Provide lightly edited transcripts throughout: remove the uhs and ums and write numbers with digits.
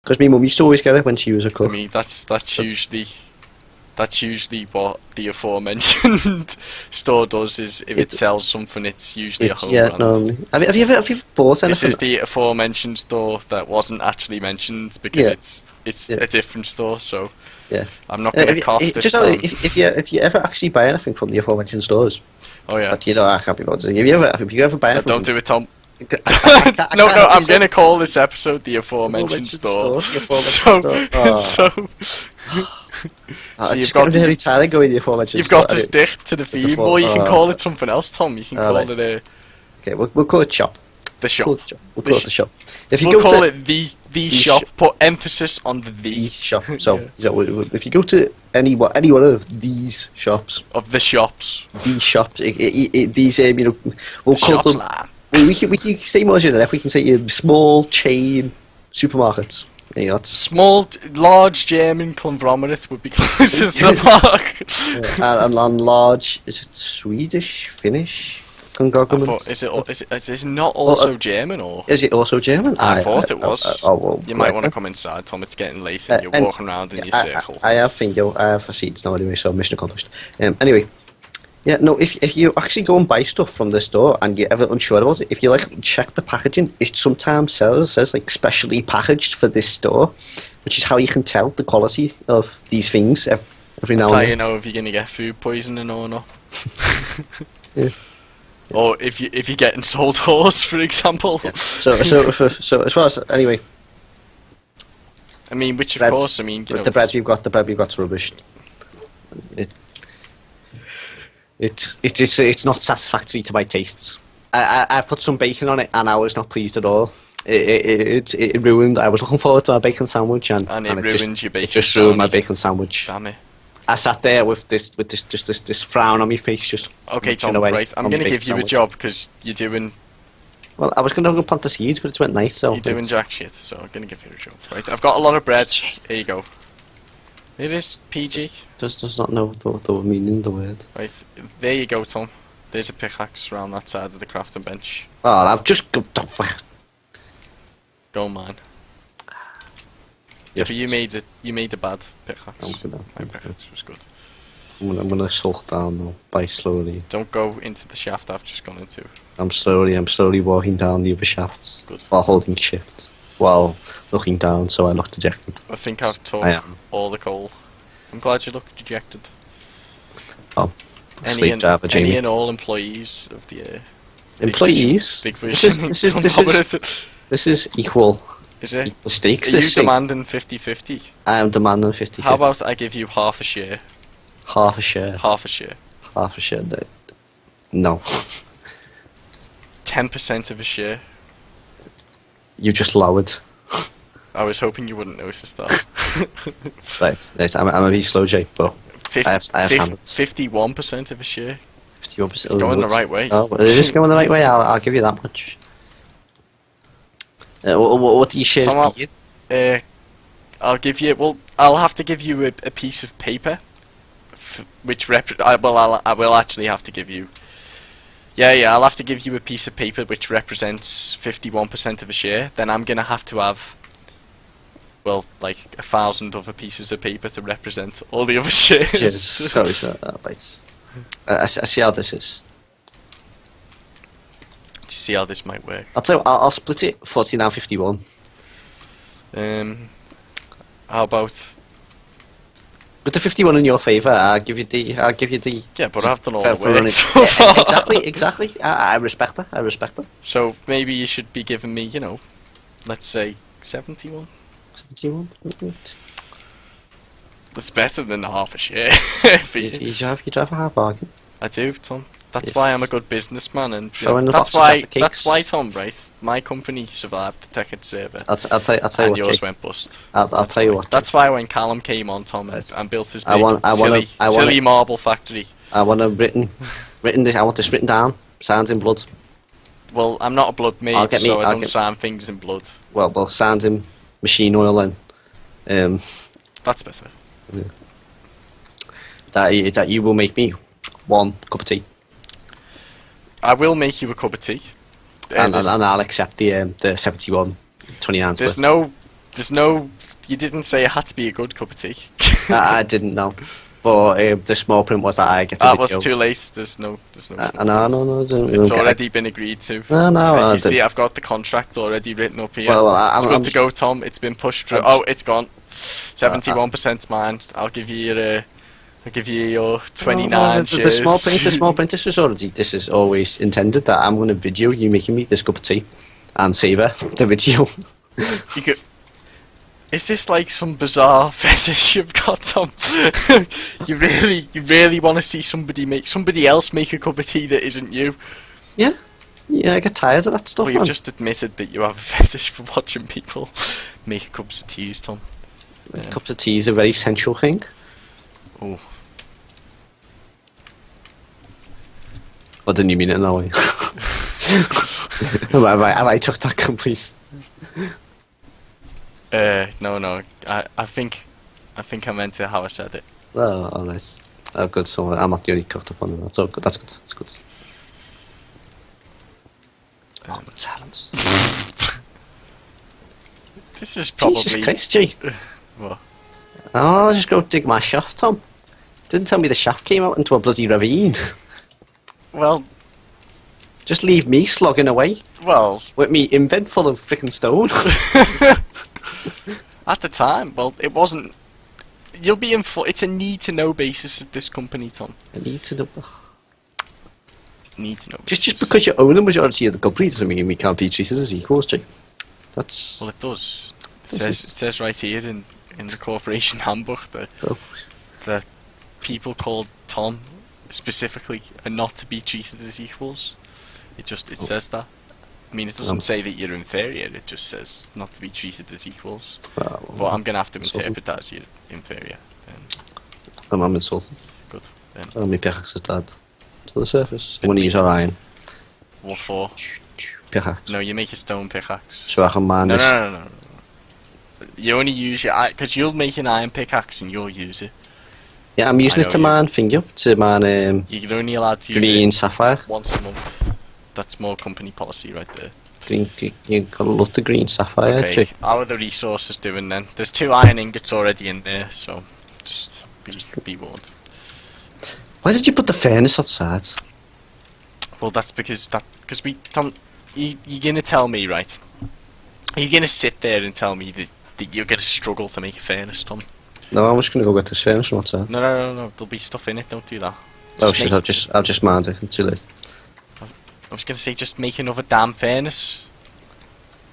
Because my mum used to always get it when she was a cook. I mean, that's usually what the aforementioned store does. Is if it sells something, it's usually a home brand. No. Have you ever bought anything? This is the aforementioned store that wasn't actually mentioned because it's a different store. So I'm not going to cough this time. If you ever actually buy anything from the aforementioned stores, oh yeah, but I can't be bothered saying. If you ever buy anything, don't do it, Tom. No, I'm going to call this episode the aforementioned store. So you've got really tired going the aforementioned store. You've got to stick to the theme, or you can call it something else, Tom. You can call it a... Okay, we'll call it shop. The shop. We'll call it the shop. If you we'll call it the shop. Put emphasis on the shop. So if you go to any one of these shops... Of the shops. These shops. These, we'll call them... We can say more generic. We can say small chain supermarkets. Small, large German conglomerate would be closest to the mark. And large, is it Swedish, Finnish conglomerate? Is it not also German, or is it also German? I thought it was. Well, you might want to come inside, Tom. It's getting late, and you're walking around in your circle. I have a seat now anyway, so mission accomplished. Anyway. Yeah, no, if you actually go and buy stuff from the store and you're ever unsure about it, if you check the packaging, it sometimes says specially packaged for this store, which is how you can tell the quality of these things every now and then. That's how you know if you're going to get food poisoning or not. Yeah. Or if you're getting sold horse, for example. Yeah. So as far as, anyway. I mean, which of course, the bread we've got's rubbish. It's not satisfactory to my tastes. I put some bacon on it and I was not pleased at all. It ruined. I was looking forward to my bacon sandwich and it ruined your bacon. It just ruined my bacon sandwich. Damn it! I sat there with this frown on my face, just. Okay, Tom. Right, I'm going to give you a job because you're doing. Well, I was going to plant the seeds, but it went nice. So you're doing jack shit, so I'm going to give you a job. Right, I've got a lot of bread. Here you go. It is PG. Does not know the meaning of the word. Right, there you go, Tom. There's a pickaxe around that side of the crafting bench. Oh, I've just go, man. Yeah, but you made a bad pickaxe. My pickaxe was good. I'm gonna sulk down now, by slowly. Don't go into the shaft I've just gone into. I'm slowly walking down the other shafts. Good. While holding shift. While looking down, so I look dejected. I think I've took all the coal. I'm glad you look dejected. Oh, any and all employees of the employees. Big Vision. This is equal. Is it? Equal stakes. Are you demanding 50-50? I am demanding 50-50. How about I give you half a share? Half a share. Half a share. Half a share. No. 10% of a share. You just lowered. I was hoping you wouldn't notice that. Right. I'm a wee slow Jake, but 51% of a share. 51%. It's going the right way. Oh, it is going the right way. I'll give you that much. What do you shares be? I'll have to give you a piece of paper, which I will actually have to give you. Yeah, I'll have to give you a piece of paper which represents 51% of a share. Then I'm gonna have to have, 1,000 other pieces of paper to represent all the other shares. Sorry, right. I see how this is. Do you see how this might work? I'll tell you, I'll split it 49-51. How about? With the 51 in your favour, I'll give you the. Yeah, but I've done all the work so far. Exactly. I respect her. So maybe you should be giving me, let's say 71. 71. That's better than half a share. You drive a hard bargain. I do, Tom. That's why I'm a good businessman, and that's why, Tom. Right, my company survived the Tekkit server. I'll tell you and what, yours Jake. Went bust. I'll tell you what. That's why when Callum came on, Tom, and built his big, I silly marble factory. I want I want this written down, signed in blood. Well, I'm not a blood mage, so I don't sign things in blood. Well, signed in machine oil then. That's better. Yeah. That you will make me one cup of tea. I will make you a cup of tea. And I'll accept the 71 29. There's no. You didn't say it had to be a good cup of tea. I didn't know. But the small print was that I get the That video. was too late. There's no. No. It's already been agreed to. No. You see, I've got the contract already written up here. Well, it's good to go, Tom. It's been pushed through. Oh, it's gone. 71% mine. I'll give you your 29 shares. The small print. This is always intended that I'm going to video you making me this cup of tea and savour the video. You could. Is this like some bizarre fetish you've got, Tom? you really want to see somebody else make a cup of tea that isn't you? Yeah, I get tired of that stuff. Well, you've man. just admitted that you have a fetish for watching people make cups of teas, Tom. Yeah. Cups of tea is a very sensual thing. Oh. Or didn't you mean it in that way? have I took that complete? No. I think I meant it how I said it. Oh, nice. Oh, good. So I'm not the only cooked up on it. That's all good. That's good. That's good. Oh, silence. This is probably. Jesus Christ, G. What? Oh, I'll just go dig my shaft, Tom. Didn't tell me the shaft came out into a bloody ravine. Well. Just leave me slogging away. Well. With me invent full of frickin' stone. At the time, well, it wasn't. You'll be in. It's a need-to-know basis at this company, Tom. I need to know. Need to know. Just because you own the majority of the company doesn't mean we can't be treated as equals, Jay. That's. Well, it does. It says right here in the corporation handbook that people called Tom specifically are not to be treated as equals. It says that. I mean, it doesn't say that you're inferior. It just says not to be treated as equals. But I'm gonna have to interpret that as you're inferior. I'm insulted. Good. And my pickaxe is dead. To the surface. I'm gonna use our iron. What for? Pickaxe. No, you make a stone pickaxe. So I can mine this. No. You only use your because you'll make an iron pickaxe and you'll use it. Yeah, I'm using it to mine to mine You're only allowed to use green it sapphire. once a month. That's more company policy right there. You gotta love the green sapphire. Okay, how are the resources doing then? There's 2 iron ingots already in there, so just be warned. Why did you put the furnace outside? Well, that's because we Tom, you're gonna tell me, right? You're gonna sit there and tell me that you're gonna struggle to make a furnace, Tom. No, I'm just gonna go get this furnace from outside. No. There'll be stuff in it. Don't do that. Oh shit! I'll just mine it. It's too late. I was gonna say just make another damn furnace.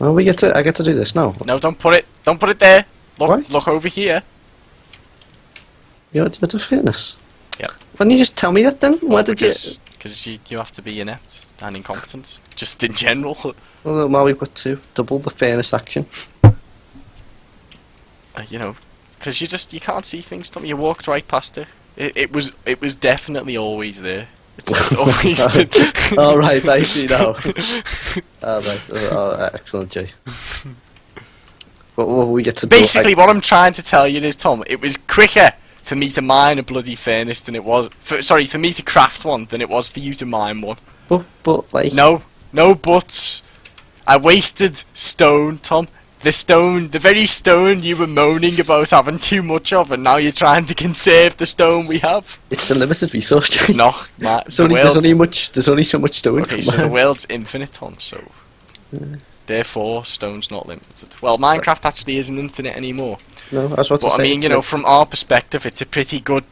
Oh, I get to do this now. No, don't put it there. Why? Look over here. You want to do the furnace? Yep. Why didn't you just tell me that then? Why did you? Because you have to be inept and incompetent, just in general. Well, now we've got to double the furnace action. Because you can't see things, Tom. You walked right past it. It was definitely always there. It's always been. All right, I see now. All right, excellent, Jay. What we get to basically what I'm trying to tell you is, Tom, it was quicker for me to mine a bloody furnace than it was. For me to craft one than it was for you to mine one. But like. No buts. I wasted stone, Tom. The very stone you were moaning about having too much of, and now you're trying to conserve the stone we have. It's a limited resource, Jay. It's not. There's only so much stone. Okay, so the world's infinite, Tom. So therefore, stone's not limited. Well, Minecraft actually isn't infinite anymore. No, I was about to say. I mean, from our perspective, it's a pretty good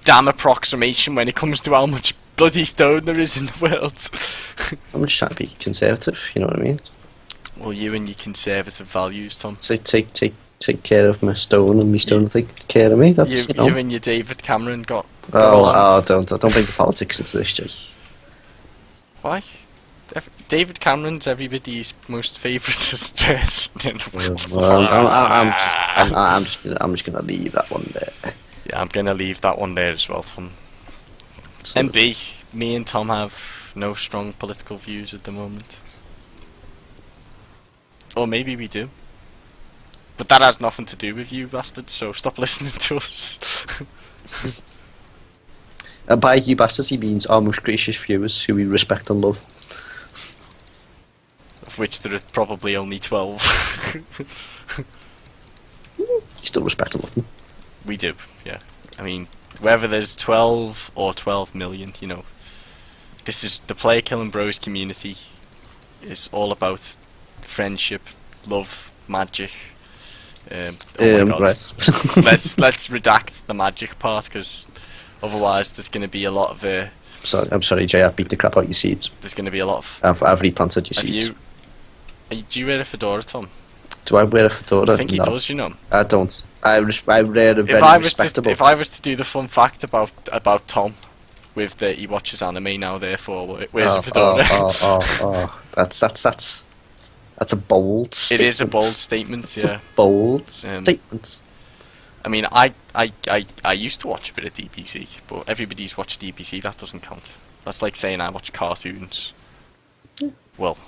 damn approximation when it comes to how much bloody stone there is in the world. I'm just trying to be conservative. You know what I mean? Well, you and your conservative values, Tom. So take care of my stone, and my stone will take care of me. That's, you and your David Cameron got. Don't bring the politics into this, Jay. Why? David Cameron's everybody's most favourite person in the world. I'm just gonna leave that one there. Yeah, I'm gonna leave that one there as well, Tom. And B, me and Tom have no strong political views at the moment. Or maybe we do. But that has nothing to do with you, bastards, so stop listening to us. By you bastards, he means our most gracious viewers who we respect and love. Of which there are probably only 12. You still respect nothing. We do, yeah. I mean, whether there's 12 or 12 million, you know, this is the Player Killing Bros community is all about friendship, love, magic. Oh my god. Right. let's redact the magic part, because otherwise there's going to be a lot of I'm sorry, Jay. I beat the crap out of your seeds. there's going to be a lot of. I've replanted your seeds. Do you wear a fedora, Tom? Do I wear a fedora? I think he does. You know. I don't. I wear a very respectable. If I was to do the fun fact about Tom, with the he watches anime now, therefore wears a fedora. That's a bold statement. It is a bold statement. It's yeah. a bold statement. I mean, I used to watch a bit of DBZ, but everybody's watched DBZ. That doesn't count. That's like saying I watch cartoons. Well,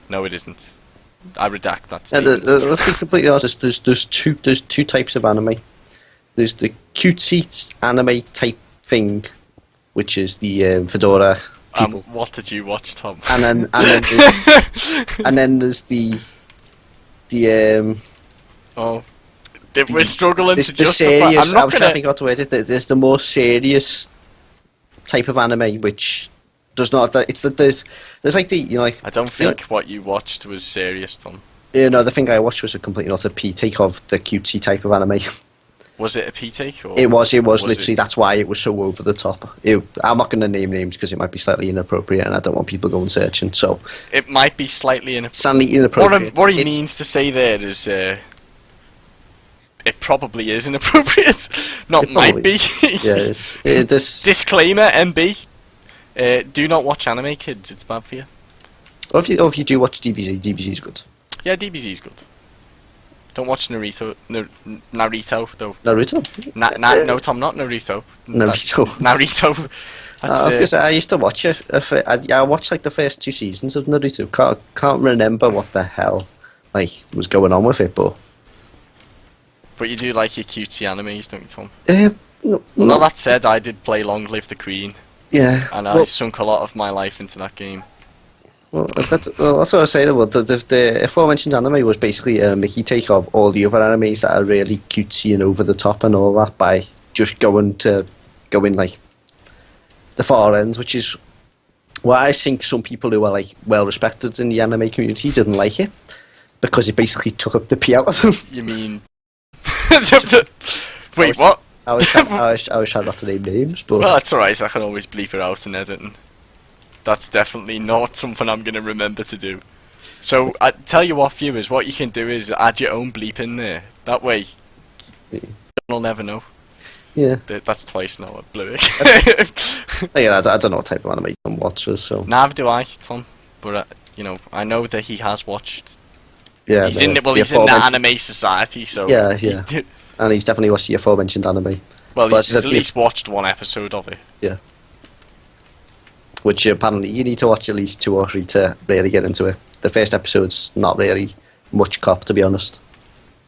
no, it isn't. I redact that statement. Let's be completely honest. There's two types of anime. There's the cutesy anime type thing, which is the fedora people. What did you watch, Tom? And then there's the oh, we're struggling to the justify. serious. I'm not trying to think how to word it. There's the more serious type of anime, which does not. There's like the I don't think what you watched was serious, Tom. The thing I watched was a complete not a P take of the cutesy type of anime. Was it a P take? Or it was literally. That's why it was so over the top. I'm not going to name names because it might be slightly inappropriate, and I don't want people going searching. So it might be slightly inappropriate. Slightly inappropriate. What he means to say there is, it probably is inappropriate. Not might be. Yeah. Disclaimer: MB. Do not watch anime, kids. It's bad for you. Or if you do watch DBZ, DBZ is good. Yeah, DBZ is good. Don't watch Naruto though. Naruto? No, Tom, not Naruto. Naruto. Naruto. Because I used to watch it. I watched like the first 2 seasons of Naruto. Can't remember what the hell was going on with it, but you do like your cutesy animes, don't you, Tom? No, well, that said, I did play Long Live the Queen. Yeah. And I sunk a lot of my life into that game. Well, that's what I was saying. Well, the aforementioned anime was basically a Mickey take of all the other animes that are really cutesy and over the top and all that by just going like the far ends, which is why I think some people who are like well respected in the anime community didn't like it, because it basically took up the pee out of them. You mean? Wait, what? I was trying not to name names, but well, that's alright. I can always bleep it out in editing. That's definitely not something I'm going to remember to do. So, I tell you what, viewers, what you can do is add your own bleep in there. That way, you'll never know. Yeah. That's twice now, I blew it. Yeah, I don't know what type of anime Tom watches, so... Neither do I, Tom. But, I know that he has watched... Yeah, he's in the anime society, so... Yeah. And he's definitely watched the aforementioned anime. Well, he's at least watched one episode of it. Yeah. Which apparently you need to watch at least 2 or 3 to really get into it. The first episode's not really much cop, to be honest.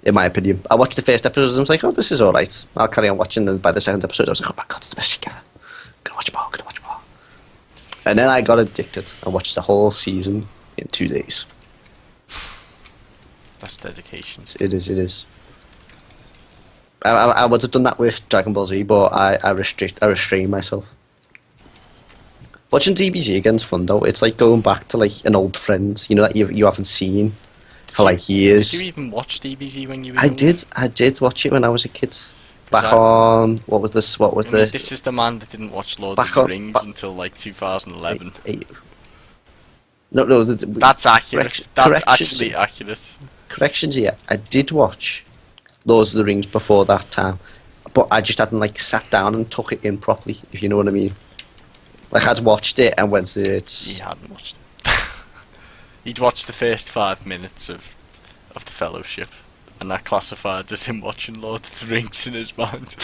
In my opinion. I watched the first episode and I was like, oh, this is alright. I'll carry on watching, and by the second episode I was like, oh my god, it's the best shit ever. Gonna watch more. And then I got addicted and watched the whole season in 2 days. That's dedication. It is. I would have done that with Dragon Ball Z, but I restrain myself. Watching DBZ again's fun though. It's like going back to like an old friend, that you haven't seen for like years. Did you even watch DBZ when you were young? I did watch it when I was a kid. This is the man that didn't watch Lord of the Rings until like 2011. No, that's accurate. That's actually accurate. Corrections here. I did watch Lord of the Rings before that time, but I just hadn't sat down and took it in properly, if you know what I mean. I'd watched it and went to it. He hadn't watched it. He'd watched the first 5 minutes of the Fellowship, and that classified as him watching Lord of the Rings in his mind.